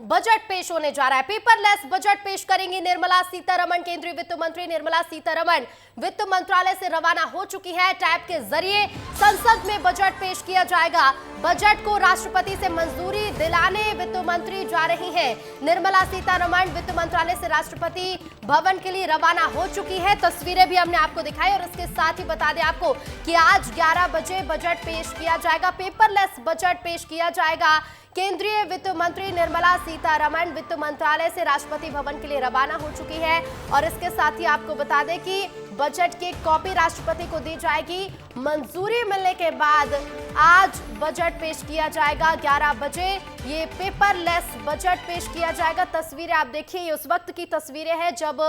Budget पेश होने जा रहा है। पेपरलेस बजट पेश करेंगी निर्मला सीतारमण। केंद्रीय वित्त मंत्री निर्मला सीतारमण वित्त मंत्रालय से रवाना हो चुकी है। टैब के जरिए संसद में बजट पेश किया जाएगा। बजट को राष्ट्रपति से मंजूरी दिलाने वित्त मंत्री जा रही हैं। निर्मला सीतारमण वित्त मंत्रालय से राष्ट्रपति भवन के लिए रवाना हो चुकी है। तस्वीरें भी हमने आपको दिखाई और इसके साथ ही बता दें आपको कि आज 11 बजे बजट पेश किया जाएगा। पेपरलेस बजट पेश किया जाएगा। केंद्रीय वित्त मंत्री निर्मला सीतारमण वित्त मंत्रालय से राष्ट्रपति भवन के लिए रवाना हो चुकी है और इसके साथ ही आपको बता दें कि बजट की कॉपी राष्ट्रपति को दी जाएगी। मंजूरी मिलने के बाद आज बजट पेश किया जाएगा। 11 बजे ये पेपरलेस बजट पेश किया जाएगा। तस्वीरें आप देखिए, ये उस वक्त की तस्वीरें हैं जब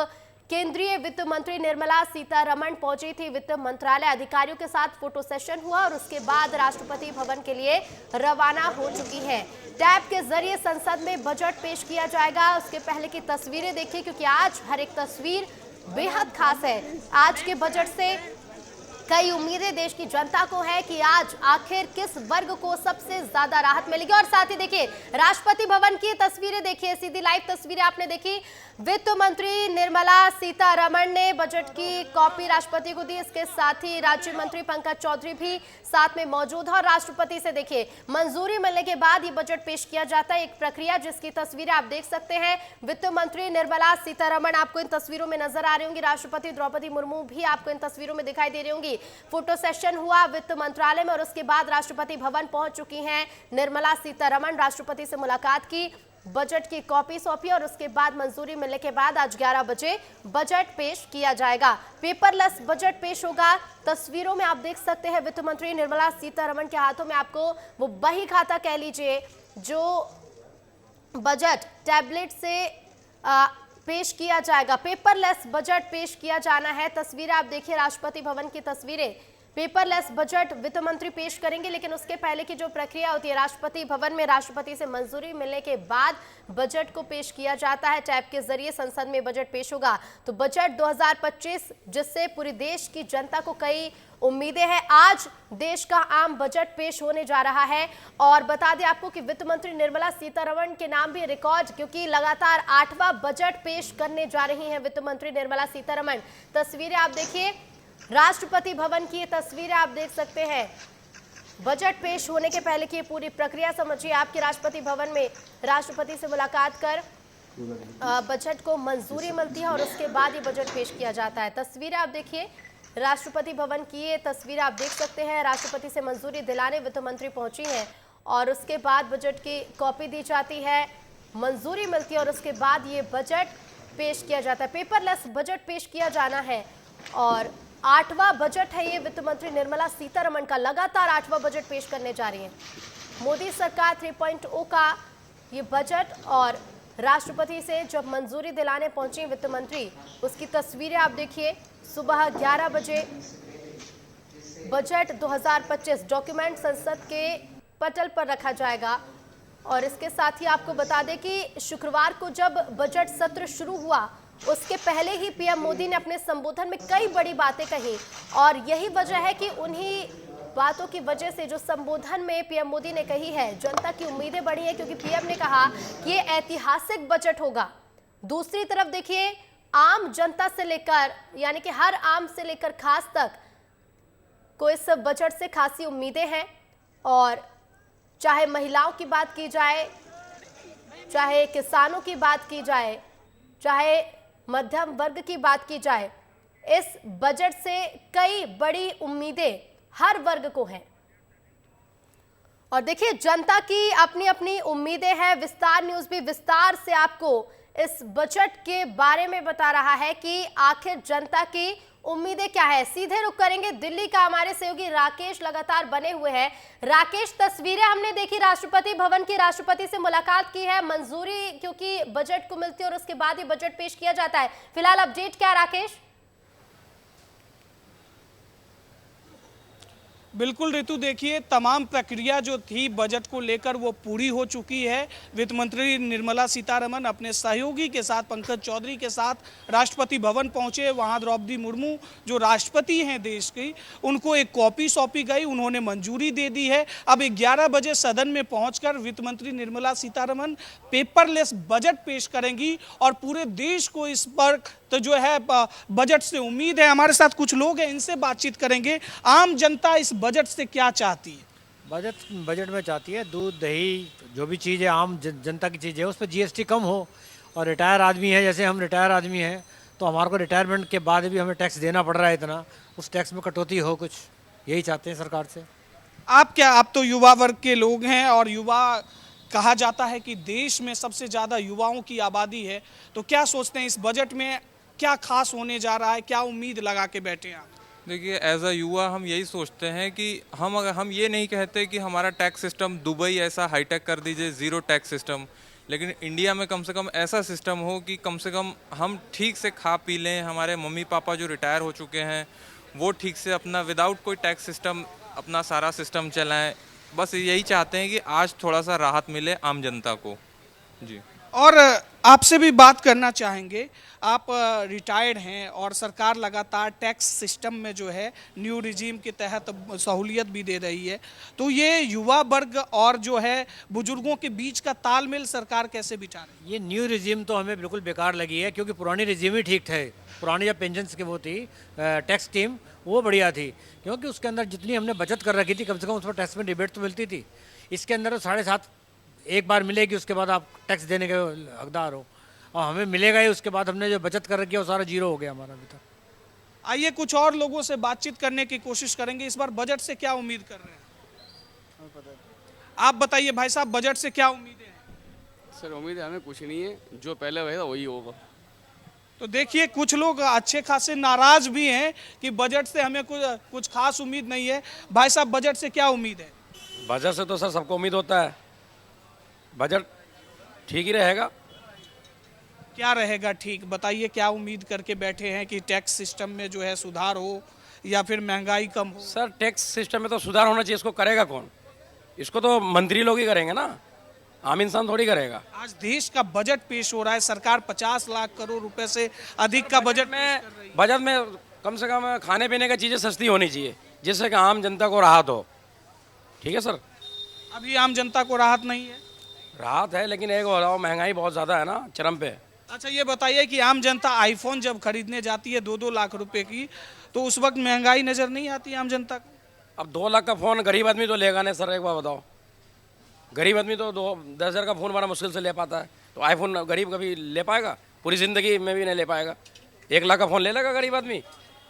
केंद्रीय वित्त मंत्री निर्मला सीतारमण पहुंची थी वित्त मंत्रालय। अधिकारियों के साथ फोटो सेशन हुआ और उसके बाद राष्ट्रपति भवन के लिए रवाना हो चुकी है। टैब के जरिए संसद में बजट पेश किया जाएगा। उसके पहले की तस्वीरें देखिए, क्योंकि आज हर एक तस्वीर बेहद खास है। आज के बजट से कई उम्मीदें देश की जनता को है कि आज आखिर किस वर्ग को सबसे ज्यादा राहत मिलेगी। और साथ ही देखिए राष्ट्रपति भवन की तस्वीरें देखिए, सीधी लाइव तस्वीरें आपने देखी। वित्त मंत्री निर्मला सीतारमण ने बजट की कॉपी राष्ट्रपति को दी। इसके साथ ही राज्य मंत्री पंकज चौधरी भी साथ में मौजूद है और राष्ट्रपति से देखिए मंजूरी मिलने के बाद ये बजट पेश किया जाता है। एक प्रक्रिया जिसकी तस्वीरें आप देख सकते हैं। वित्त मंत्री निर्मला सीतारमण आपको इन तस्वीरों में नजर आ रही होंगी। राष्ट्रपति द्रौपदी मुर्मू भी आपको इन तस्वीरों में दिखाई दे रही होंगी। फोटो सेशन हुआ वित्त मंत्रालय में और उसके बाद राष्ट्रपति भवन पहुंच चुकी हैं निर्मला सीतारमण। राष्ट्रपति से मुलाकात की, बजट की कॉपी सौंपी और उसके बाद मंजूरी मिलने के बाद आज 11 बजे बजट पेश किया जाएगा। पेपरलेस बजट पेश होगा। तस्वीरों में आप देख सकते हैं वित्त मंत्री निर्मला सीतारमण के हाथों में आपको वो बही खाता कह लीजिए जो बजट टैबलेट से पेश किया जाएगा। पेपरलेस बजट पेश किया जाना है। तस्वीरें आप देखिए, राष्ट्रपति भवन की तस्वीरें। पेपरलेस बजट वित्त मंत्री पेश करेंगे, लेकिन उसके पहले की जो प्रक्रिया होती है राष्ट्रपति भवन में राष्ट्रपति से मंजूरी मिलने के बाद बजट को पेश किया जाता है। टैब के जरिए संसद में बजट पेश होगा। तो बजट 2025 जिससे पूरे देश की जनता को कई उम्मीदें हैं। आज देश का आम बजट पेश होने जा रहा है और बता दें आपको कि वित्त मंत्री निर्मला सीतारमण के नाम भी रिकॉर्ड, क्योंकि लगातार 8वां बजट पेश करने जा रही हैं वित्त मंत्री निर्मला सीतारमण। तस्वीरें आप देखिए, राष्ट्रपति भवन की ये तस्वीरें आप देख सकते हैं। बजट पेश होने के पहले की पूरी प्रक्रिया समझिए। आपके राष्ट्रपति भवन में राष्ट्रपति से मुलाकात कर बजट को मंजूरी मिलती है और उसके बाद ये बजट पेश किया जाता है। तस्वीरें आप देखिए, राष्ट्रपति भवन की ये तस्वीर आप देख सकते हैं। राष्ट्रपति से मंजूरी दिलाने वित्त मंत्री पहुंची हैं और उसके बाद बजट की कॉपी दी जाती है, मंजूरी मिलती है और उसके बाद ये बजट पेश किया जाता है। पेपरलेस बजट पेश किया जाना है और 8वां बजट है ये वित्त मंत्री निर्मला सीतारमण का। लगातार 8वां बजट पेश करने जा रही है मोदी सरकार 3.0 का ये बजट। और राष्ट्रपति से जब मंजूरी दिलाने पहुंची वित्त मंत्री, उसकी तस्वीरें आप देखिए। सुबह 11 बजे बजट 2025 डॉक्यूमेंट संसद के पटल पर रखा जाएगा। और इसके साथ ही आपको बता दें कि शुक्रवार को जब बजट सत्र शुरू हुआ उसके पहले ही पीएम मोदी ने अपने संबोधन में कई बड़ी बातें कही और यही वजह है कि उन्हीं बातों की वजह से जो संबोधन में पीएम मोदी ने कही है, जनता की उम्मीदें बढ़ी है, क्योंकि पीएम ने कहा कि ये ऐतिहासिक बजट होगा। दूसरी तरफ देखिए, आम जनता से लेकर यानी कि हर आम से लेकर खास तक को इस बजट से खासी उम्मीदें हैं। और चाहे महिलाओं की बात की जाए, चाहे किसानों की बात की जाए, चाहे मध्यम वर्ग की बात की जाए, इस बजट से कई बड़ी उम्मीदें हर वर्ग को हैं। और देखिए जनता की अपनी अपनी उम्मीदें हैं। विस्तार न्यूज़ भी विस्तार से आपको इस बजट के बारे में बता रहा है कि आखिर जनता की उम्मीदें क्या है। सीधे रुख करेंगे दिल्ली का, हमारे सहयोगी राकेश लगातार बने हुए हैं। राकेश, तस्वीरें हमने देखी राष्ट्रपति भवन की, राष्ट्रपति से मुलाकात की है, मंजूरी क्योंकि बजट को मिलती है और उसके बाद ही बजट पेश किया जाता है। फिलहाल अपडेट क्या है राकेश? बिल्कुल ऋतु, देखिए तमाम प्रक्रिया जो थी बजट को लेकर वो पूरी हो चुकी है। वित्त मंत्री निर्मला सीतारमण अपने सहयोगी के साथ पंकज चौधरी के साथ राष्ट्रपति भवन पहुंचे। वहां द्रौपदी मुर्मू जो राष्ट्रपति हैं देश की, उनको एक कॉपी सौंपी गई, उन्होंने मंजूरी दे दी है। अब 11 बजे सदन में पहुंचकर वित्त मंत्री निर्मला सीतारमण पेपरलेस बजट पेश करेंगी और पूरे देश को इस पर तो जो है बजट से उम्मीद है। हमारे साथ कुछ लोग हैं, इनसे बातचीत करेंगे। आम जनता इस बजट से क्या चाहती है? बजट में चाहती है दूध दही जो भी चीज़ है आम जनता की चीज़ है उस पर जीएसटी कम हो। और रिटायर आदमी है, जैसे हम रिटायर आदमी हैं तो हमारे को रिटायरमेंट के बाद भी हमें टैक्स देना पड़ रहा है इतना, उस टैक्स में कटौती हो, कुछ यही चाहते हैं सरकार से। आप तो युवा वर्ग के लोग हैं और युवा कहा जाता है कि देश में सबसे ज़्यादा युवाओं की आबादी है, तो क्या सोचते हैं इस बजट में क्या खास होने जा रहा है? क्या उम्मीद लगा के बैठे हैं आप? देखिए, एज अ युवा हम यही सोचते हैं कि हम ये नहीं कहते कि हमारा टैक्स सिस्टम दुबई ऐसा हाईटेक कर दीजिए, ज़ीरो टैक्स सिस्टम, लेकिन इंडिया में कम से कम ऐसा सिस्टम हो कि कम से कम हम ठीक से खा पी लें। हमारे मम्मी पापा जो रिटायर हो चुके हैं वो ठीक से अपना विदाउट कोई टैक्स सिस्टम अपना सारा सिस्टम चलाएं। बस यही चाहते हैं कि आज थोड़ा सा राहत मिले आम जनता को जी। और आपसे भी बात करना चाहेंगे, आप रिटायर्ड हैं और सरकार लगातार टैक्स सिस्टम में जो है न्यू रिजीम के तहत सहूलियत भी दे रही है, तो ये युवा वर्ग और जो है बुजुर्गों के बीच का तालमेल सरकार कैसे बिठा रही है? ये न्यू रिजीम तो हमें बिल्कुल बेकार लगी है, क्योंकि पुरानी रिजीम ही ठीक थे। पुरानी जब पेंशन की वो थी टैक्स स्कीम, वो बढ़िया थी, क्योंकि उसके अंदर जितनी हमने बचत कर रखी थी कम से कम उस पर टैक्स में रिबेट तो मिलती थी। इसके अंदर 7.5 एक बार मिलेगी, उसके बाद आप टैक्स देने के हकदार हो, और हमें मिलेगा ही। उसके बाद हमने जो बचत कर रखी है वो सारा जीरो हो गया हमारा अभी तक। आइए कुछ और लोगों से बातचीत करने की कोशिश करेंगे। इस बार बजट से क्या उम्मीद कर रहे हैं? आप बताइए भाई साहब, बजट से क्या उम्मीदें हैं? सर उम्मीद है हमें कुछ नहीं है, जो पहले हुआ वही होगा। तो देखिए कुछ लोग अच्छे खासे नाराज भी हैं कि बजट से हमें कुछ खास उम्मीद नहीं है। भाई साहब, बजट से क्या उम्मीद है? बजट से तो सर सबको उम्मीद होता है, बजट ठीक ही रहेगा। क्या रहेगा ठीक? बताइए, क्या उम्मीद करके बैठे हैं कि टैक्स सिस्टम में जो है सुधार हो या फिर महंगाई कम हो? सर टैक्स सिस्टम में तो सुधार होना चाहिए, इसको करेगा कौन? इसको तो मंत्री लोग ही करेंगे ना, आम इंसान थोड़ी करेगा। आज देश का बजट पेश हो रहा है, सरकार 50 लाख करोड़ रुपए से अधिक का बजट में कम से कम खाने पीने की चीज़ें सस्ती होनी चाहिए, जिससे कि आम जनता को राहत हो। ठीक है सर। अभी आम जनता को राहत नहीं है? राहत है, लेकिन एक बताओ, महंगाई बहुत ज़्यादा है ना, चरम पे। अच्छा ये बताइए कि आम जनता आईफोन जब खरीदने जाती है 2-2 लाख रुपए की, तो उस वक्त महंगाई नजर नहीं आती आम जनता को? अब 2 लाख का फ़ोन गरीब आदमी तो लेगा नहीं सर, एक बार बताओ। गरीब आदमी तो 10,000 का फ़ोन बड़ा मुश्किल से ले पाता है, तो आईफोन गरीब कभी ले पाएगा? पूरी ज़िंदगी में भी नहीं ले पाएगा। 1 लाख का फ़ोन ले लेगा गरीब आदमी?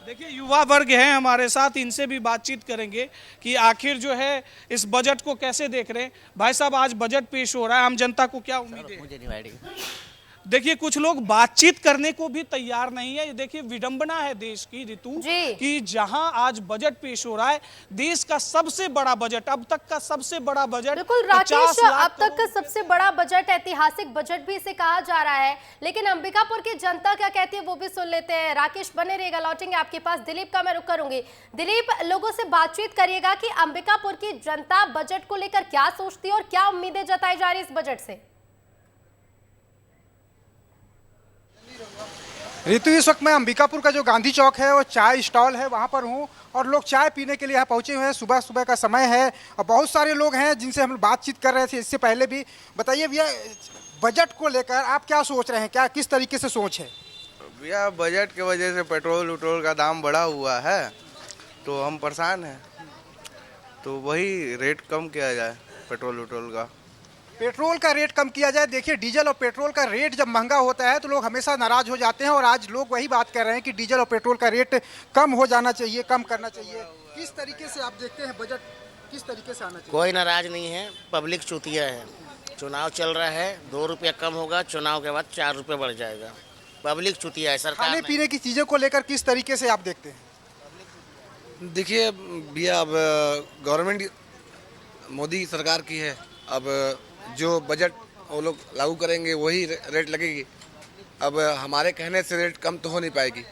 देखिए युवा वर्ग है हमारे साथ, इनसे भी बातचीत करेंगे कि आखिर जो है इस बजट को कैसे देख रहे हैं। भाई साहब, आज बजट पेश हो रहा है, आम जनता को क्या उम्मीद है? मुझे नहीं आइडिया। देखिए कुछ लोग बातचीत करने को भी तैयार नहीं है। देखिए विडंबना है देश की ऋतु कि जहां आज बजट पेश हो रहा है, देश का सबसे बड़ा बजट, अब तक का सबसे बड़ा बजट। बिल्कुल राकेश, अब तक का सबसे बड़ा बजट, ऐतिहासिक बजट भी इसे कहा जा रहा है। लेकिन अंबिकापुर की जनता क्या कहती है वो भी सुन लेते हैं। राकेश बने रहेगा, लौटेंगे आपके पास। दिलीप का मैं रुक करूंगी। दिलीप, लोगों से बातचीत करिएगा कि अंबिकापुर की जनता बजट को लेकर क्या सोचती है और क्या उम्मीदें जताई जा रही है इस बजट से। ऋतु, इस वक्त मैं अंबिकापुर का जो गांधी चौक है वो चाय स्टॉल है वहाँ पर हूँ, और लोग चाय पीने के लिए यहाँ पहुँचे हुए हैं। सुबह सुबह का समय है और बहुत सारे लोग हैं जिनसे हम बातचीत कर रहे थे इससे पहले भी। बताइए भैया, बजट को लेकर आप क्या सोच रहे हैं, क्या किस तरीके से सोच है? भैया बजट के वजह से पेट्रोल उट्रोल का दाम बढ़ा हुआ है, तो हम परेशान हैं, तो वही रेट कम किया जाए पेट्रोल उट्रोल का। पेट्रोल का रेट कम किया जाए। देखिए डीजल और पेट्रोल का रेट जब महंगा होता है तो लोग हमेशा नाराज हो जाते हैं, और आज लोग वही बात कर रहे हैं कि डीजल और पेट्रोल का रेट कम हो जाना चाहिए, कम करना चाहिए। किस तरीके से आप देखते हैं बजट किस तरीके से आना चाहिए? कोई नाराज नहीं है, पब्लिक चूतिया है। चुनाव चल रहा है, 2 रुपया कम होगा, चुनाव के बाद 4 रुपये बढ़ जाएगा। पब्लिक चूतिया है। सरकार खाने पीने की चीज़ों को लेकर किस तरीके से आप देखते हैं? देखिए भैया, अब गवर्नमेंट मोदी सरकार की है, अब जो बजट वो लोग लागू करेंगे वही रेट लगेगी। अब हमारे कहने से रेट कम तो हो नहीं पाएगी,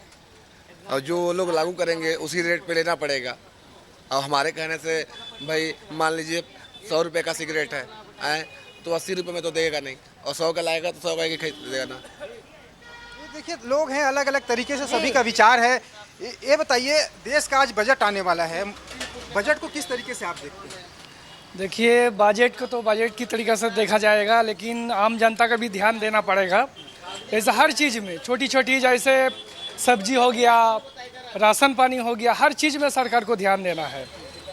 और जो वो लोग लागू करेंगे उसी रेट पे लेना पड़ेगा। अब हमारे कहने से भाई मान लीजिए 100 रुपये का सिगरेट है तो 80 रुपये में तो देगा नहीं, और 100 का लाएगा तो 100 का ही देगा ना। ये देखिए लोग हैं, अलग अलग तरीके से सभी का विचार है। ये बताइए, देश का आज बजट आने वाला है, बजट को किस तरीके से आप देखते हैं? देखिए, बजट को तो बजट की तरीके से देखा जाएगा, लेकिन आम जनता का भी ध्यान देना पड़ेगा। जैसे हर चीज़ में छोटी छोटी, जैसे सब्जी हो गया, राशन पानी हो गया, हर चीज़ में सरकार को ध्यान देना है।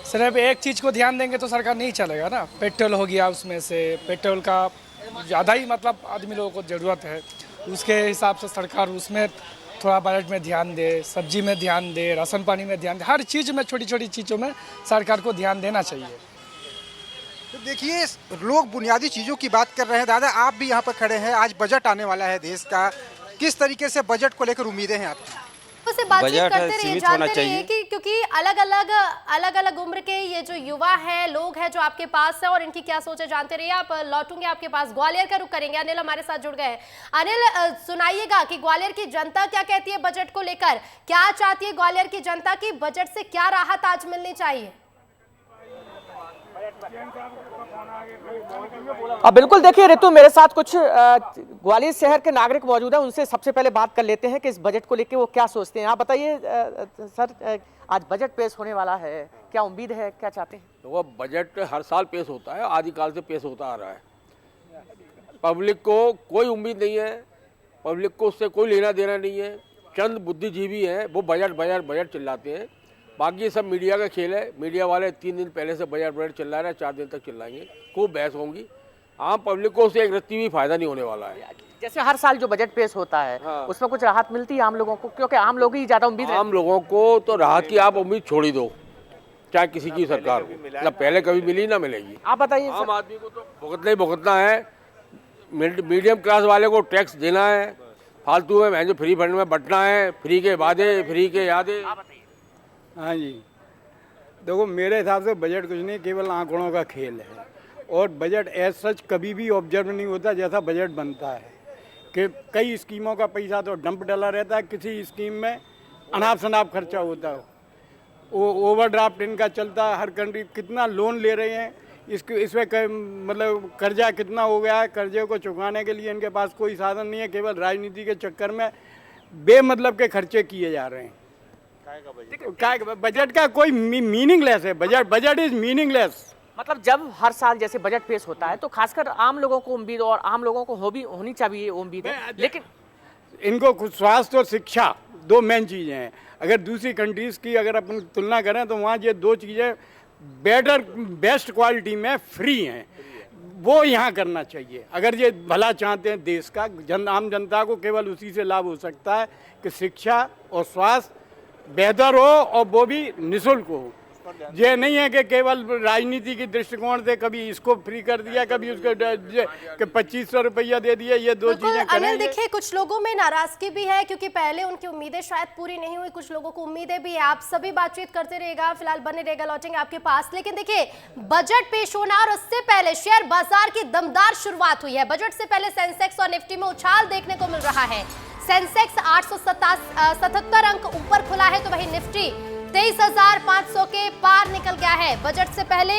सिर्फ एक चीज़ को ध्यान देंगे तो सरकार नहीं चलेगा ना। पेट्रोल हो गया, उसमें से पेट्रोल का ज़्यादा ही मतलब आदमी लोगों को ज़रूरत है, उसके हिसाब से सरकार उसमें थोड़ा बजट में ध्यान दे, सब्जी में ध्यान दे, राशन पानी में ध्यान दे, हर चीज़ में छोटी छोटी चीज़ों में सरकार को ध्यान देना चाहिए। तो देखिए, लोग बुनियादी चीज़ों की बात कर रहे हैं। दादा, आप भी यहाँ पर खड़े हैं, आज बजट आने वाला है देश का, किस तरीके से बजट को लेकर उम्मीदें हैं आपकी? उससे बातचीत करते रहिए, जानते रहिए कि क्योंकि अलग अलग उम्र के ये जो युवा हैं, लोग हैं जो आपके पास है, और इनकी क्या सोच है जानते रहिए। आप लौटूंगे आपके पास, ग्वालियर का रुख करेंगे। अनिल हमारे साथ जुड़ गए हैं। अनिल, सुनाइएगा कि ग्वालियर की जनता क्या कहती है बजट को लेकर, क्या चाहती है ग्वालियर की जनता की, बजट से क्या राहत आज मिलनी चाहिए? बिल्कुल, देखिए ऋतु, मेरे साथ कुछ ग्वालियर शहर के नागरिक मौजूद हैं, उनसे सबसे पहले बात कर लेते हैं कि इस बजट को लेकर वो क्या सोचते हैं। आप बताइए सर, आज बजट पेश होने वाला है, क्या उम्मीद है, क्या चाहते हैं? तो बजट हर साल पेश होता है, आदिकाल से पेश होता आ रहा है। पब्लिक को कोई उम्मीद नहीं है, पब्लिक को उससे कोई लेना देना नहीं है। चंद बुद्धिजीवी हैं, वो बजट बजट बजट चिल्लाते हैं। बाकी सब मीडिया का खेल है। मीडिया वाले 3 दिन पहले से बजट बजट चिल्ला रहे हैं, 4 दिन तक चिल्लाएंगे, खूब बहस होंगी। आम पब्लिक को उससे एक रत्ती भी फायदा नहीं होने वाला है। जैसे हर साल जो बजट पेश होता है, हाँ, उसमें कुछ राहत मिलती है आम लोगों को, क्योंकि आम लोग ही ज्यादा उम्मीद, आम लोगों को तो राहत की आप उम्मीद छोड़ ही दो, चाहे किसी की सरकार हो, ना पहले कभी मिली ना मिलेगी। आप बताइए। आम आदमी को तो भुगतना ही भुगतना है। मीडियम क्लास वाले को टैक्स देना है, फालतू में जो फ्री फंड में बंटना है, फ्री के वादे, फ्री के यादें। हाँ जी, देखो मेरे हिसाब से बजट कुछ नहीं, केवल आंकड़ों का खेल है। और बजट एज सच कभी भी ऑब्जर्व नहीं होता जैसा बजट बनता है, कि कई स्कीमों का पैसा तो डंप डला रहता है, किसी स्कीम में अनाप शनाप खर्चा होता है, वो ओवरड्राफ्ट इनका चलता है। हर कंट्री कितना लोन ले रहे हैं, इसमें मतलब कर्जा कितना हो गया है, कर्जे को चुकाने के लिए इनके पास कोई साधन नहीं है। केवल राजनीति के चक्कर में बेमतलब के खर्चे किए जा रहे हैं। बजट का कोई मीनिंगलेस है, बजट इज मीनिंगलेस। मतलब जब हर साल जैसे बजट पेश होता है तो खासकर आम लोगों को उम्मीद, और आम लोगों को होनी चाहिए उम्मीद है, लेकिन इनको कुछ स्वास्थ्य और शिक्षा 2 मेन चीज़ें हैं। अगर दूसरी कंट्रीज़ की अगर अपन तुलना करें तो वहाँ ये 2 चीज़ें बेस्ट क्वालिटी में फ्री हैं, वो यहाँ करना चाहिए। अगर ये भला चाहते हैं देश का, आम जनता को केवल उसी से लाभ हो सकता है कि शिक्षा और स्वास्थ्य बेहतर हो, और वो भी निःशुल्क हो। ये नहीं है कि केवल राजनीति की दृष्टिकोण से कभी इसको फ्री कर दिया, कभी उसको 2500 रुपया दे दिया, ये 2 चीजें करें। अनिल, देखिए कुछ लोगों में नाराजगी भी है, क्योंकि पहले उनकी उम्मीदें शायद पूरी नहीं हुई, कुछ लोगों को उम्मीदें भी है। आप सभी बातचीत करते रहेगा, फिलहाल बने रहेगा, लौटेंगे आपके पास। लेकिन देखिए, बजट पेश होना और उससे पहले शेयर बाजार की दमदार शुरुआत हुई है। बजट से पहले सेंसेक्स और निफ्टी में उछाल देखने को मिल रहा है। सेंसेक्स 877 अंक ऊपर खुला है, तो वही निफ्टी 23,500 के पार निकल गया है। बजट से पहले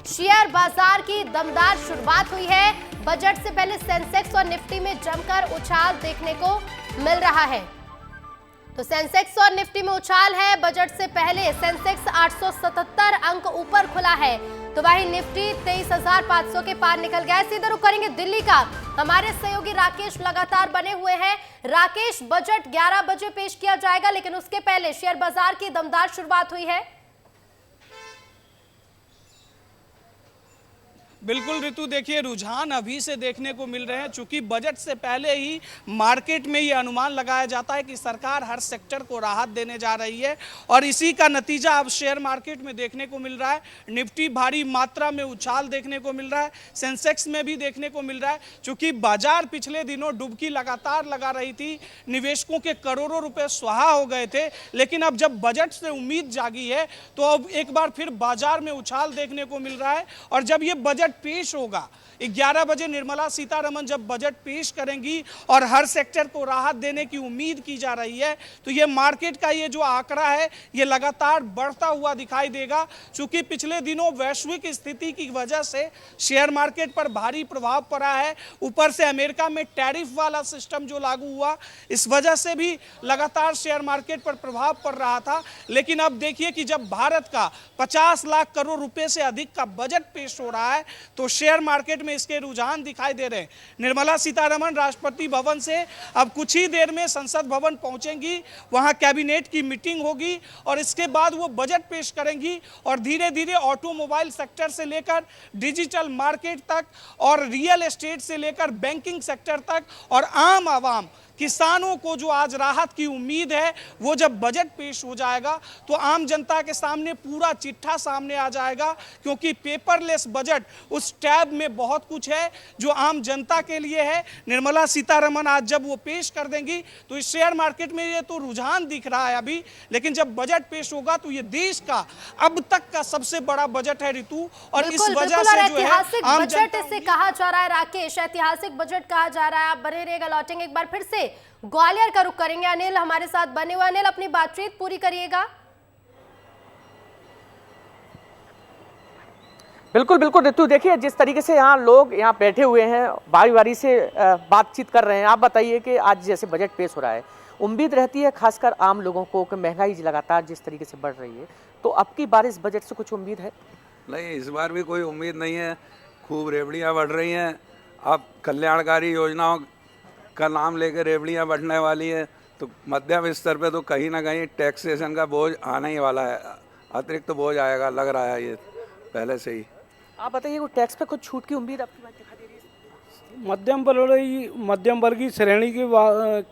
शेयर बाजार की दमदार शुरुआत हुई है। बजट से पहले सेंसेक्स और निफ्टी में जमकर उछाल देखने को मिल रहा है। तो सेंसेक्स और निफ्टी में उछाल है। बजट से पहले सेंसेक्स 877 अंक ऊपर खुला है, तो वही निफ्टी 23,500 के पार निकल गया है। सीधा रुख करेंगे दिल्ली का। हमारे सहयोगी राकेश लगातार बने हुए हैं। राकेश, बजट 11 बजे पेश किया जाएगा, लेकिन उसके पहले शेयर बाजार की दमदार शुरुआत हुई है। बिल्कुल ऋतु, देखिए रुझान अभी से देखने को मिल रहे हैं, चूंकि बजट से पहले ही मार्केट में ये अनुमान लगाया जाता है कि सरकार हर सेक्टर को राहत देने जा रही है, और इसी का नतीजा अब शेयर मार्केट में देखने को मिल रहा है। निफ्टी भारी मात्रा में उछाल देखने को मिल रहा है, सेंसेक्स में भी देखने को मिल रहा है। चूंकि बाजार पिछले दिनों डुबकी लगातार लगा रही थी, निवेशकों के करोड़ों रुपए स्वाहा हो गए थे, लेकिन अब जब बजट से उम्मीद जागी है तो अब एक बार फिर बाजार में उछाल देखने को मिल रहा है। और जब ये बजट पेश होगा, 11 बजे निर्मला सीतारमण जब बजट पेश करेंगी और हर सेक्टर को राहत देने की उम्मीद की जा रही है, तो ये मार्केट का ये जो आंकड़ा है ये लगातार बढ़ता हुआ दिखाई देगा। चूंकि पिछले दिनों वैश्विक स्थिति की वजह से शेयर मार्केट पर भारी प्रभाव पड़ा है, ऊपर से अमेरिका में टैरिफ वाला सिस्टम जो लागू हुआ, इस वजह से भी लगातार शेयर मार्केट पर प्रभाव पड़ रहा था। लेकिन अब देखिए कि जब भारत का 50 लाख करोड़ रुपए से अधिक का बजट पेश हो रहा है तो शेयर मार्केट में इसके रुझान दिखाई दे रहे हैं। निर्मला सीतारमण राष्ट्रपति भवन से अब कुछ ही देर में संसद भवन पहुंचेंगी, वहां कैबिनेट की मीटिंग होगी और इसके बाद वो बजट पेश करेंगी और धीरे धीरे ऑटोमोबाइल सेक्टर से लेकर डिजिटल मार्केट तक और रियल एस्टेट से लेकर बैंकिंग सेक्टर तक और आम आवाम किसानों को जो आज राहत की उम्मीद है, वो जब बजट पेश हो जाएगा तो आम जनता के सामने पूरा चिट्ठा सामने आ जाएगा। क्योंकि पेपरलेस बजट उस टैब में बहुत कुछ है जो आम जनता के लिए है। निर्मला सीतारमण आज जब वो पेश कर देंगी तो इस शेयर मार्केट में ये तो रुझान दिख रहा है अभी, लेकिन जब बजट पेश होगा तो ये देश का अब तक का सबसे बड़ा बजट है ऋतु। और इस वजह से जो है आम बजट इसे कहा जा रहा है। राकेश, ऐतिहासिक बजट कहा जा रहा है। आप बने रहेगा, लौटेंगे एक बार फिर से ग्वालियर का रुख करेंगे। अनिल हमारे साथ बने हुए, अनिल अपनी बातचीत पूरी करिएगा। बिल्कुल बिल्कुल ऋतु, देखिए जिस तरीके से यहाँ लोग यहाँ बैठे हुए हैं, बारी बारी से बातचीत कर रहे हैं। आप बताइए कि आज जैसे बजट पेश हो रहा है, उम्मीद रहती है खासकर आम लोगों को कि महंगाई लगातार जिस तरीके से बढ़ रही है, तो अब की बार इस बजट से कुछ उम्मीद है? नहीं, इस बार भी कोई उम्मीद नहीं है। खूब रेवड़ियाँ बढ़ रही हैं। अब कल्याणकारी योजनाओं का नाम लेकर रेवड़ियाँ बढ़ने वाली है, तो मध्यम स्तर पे तो कहीं ना कहीं टैक्सेशन का बोझ आने ही वाला है, अतिरिक्त बोझ आएगा, लग रहा है ये पहले से ही। आप बताइए वो टैक्स पे कुछ छूट की उम्मीद आपकी दिखाई दे रही है? मध्यम वर्गीय श्रेणी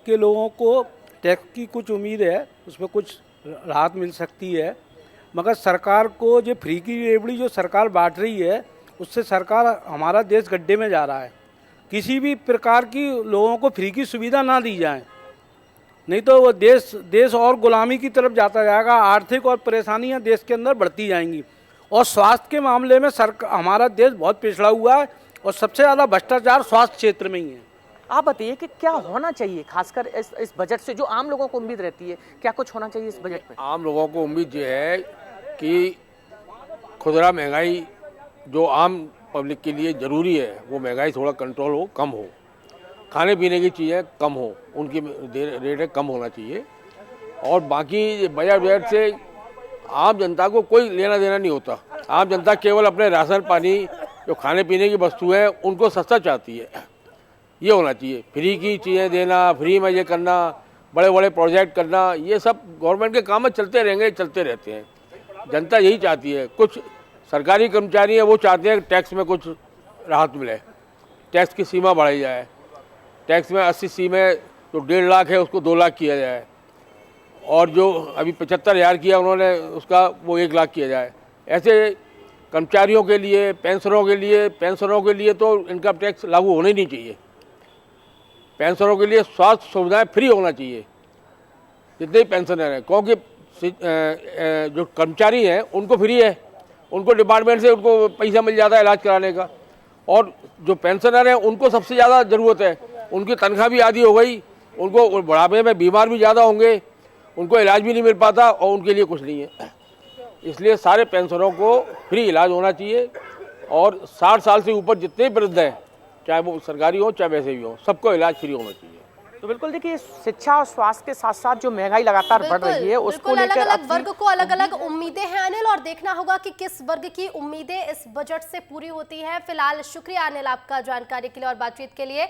के लोगों को टैक्स की कुछ उम्मीद है, उसमें कुछ राहत मिल सकती है। मगर सरकार को जो फ्री की रेवड़ी जो सरकार बांट रही है, उससे सरकार हमारा देश गड्ढे में जा रहा है। किसी भी प्रकार की लोगों को फ्री की सुविधा ना दी जाए, नहीं तो वो देश और गुलामी की तरफ जाता जाएगा। आर्थिक और परेशानियां देश के अंदर बढ़ती जाएंगी। और स्वास्थ्य के मामले में हमारा देश बहुत पिछड़ा हुआ है और सबसे ज़्यादा भ्रष्टाचार स्वास्थ्य क्षेत्र में ही है। आप बताइए कि क्या होना चाहिए खासकर इस बजट से, जो आम लोगों को उम्मीद रहती है, क्या कुछ होना चाहिए इस बजट में? आम लोगों को उम्मीद ये है कि खुदरा महंगाई जो आम पब्लिक के लिए ज़रूरी है, वो महंगाई थोड़ा कंट्रोल हो, कम हो। खाने पीने की चीज़ें कम हो, उनकी रेटें कम होना चाहिए। और बाकी बजट से आम जनता को कोई लेना देना नहीं होता। आम जनता केवल अपने राशन पानी, जो खाने पीने की वस्तु है, उनको सस्ता चाहती है। ये होना चाहिए। फ्री की चीज़ें देना, फ्री में ये करना, बड़े बड़े प्रोजेक्ट करना, ये सब गवर्नमेंट के काम में चलते रहेंगे, चलते रहते हैं। जनता यही चाहती है। कुछ सरकारी कर्मचारी हैं, वो चाहते हैं कि टैक्स में कुछ राहत मिले, टैक्स की सीमा बढ़ाई जाए। टैक्स में 80 में जो 1.5 लाख है उसको 2 लाख किया जाए, और जो अभी 75,000 किया उन्होंने, उसका वो 1 लाख किया जाए। ऐसे कर्मचारियों के लिए, पेंशनरों के लिए तो इनकम टैक्स लागू होना ही नहीं चाहिए। पेंशनरों के लिए स्वास्थ्य सुविधाएं फ्री होना चाहिए, जितने भी पेंशनर हैं। क्योंकि जो कर्मचारी हैं उनको फ्री है, उनको डिपार्टमेंट से उनको पैसा मिल जाता है इलाज कराने का। और जो पेंशनर हैं उनको सबसे ज़्यादा ज़रूरत है, उनकी तनख्वाह भी आधी हो गई, उनको बुढ़ापे में बीमार भी ज़्यादा होंगे, उनको इलाज भी नहीं मिल पाता और उनके लिए कुछ नहीं है। इसलिए सारे पेंशनरों को फ्री इलाज होना चाहिए। और 60 साल से ऊपर जितने भी वृद्ध हैं, चाहे वो सरकारी हो चाहे वैसे भी हो, सबको इलाज फ्री होना चाहिए। तो बिल्कुल देखिए, शिक्षा और स्वास्थ्य के साथ साथ जो महंगाई लगातार बढ़ रही है, उसको लेकर अलग-अलग वर्ग को अलग-अलग उम्मीदें हैं अनिल, और देखना होगा कि किस वर्ग की उम्मीदें इस बजट से पूरी होती है। फिलहाल शुक्रिया अनिल आपका जानकारी के लिए और बातचीत के लिए।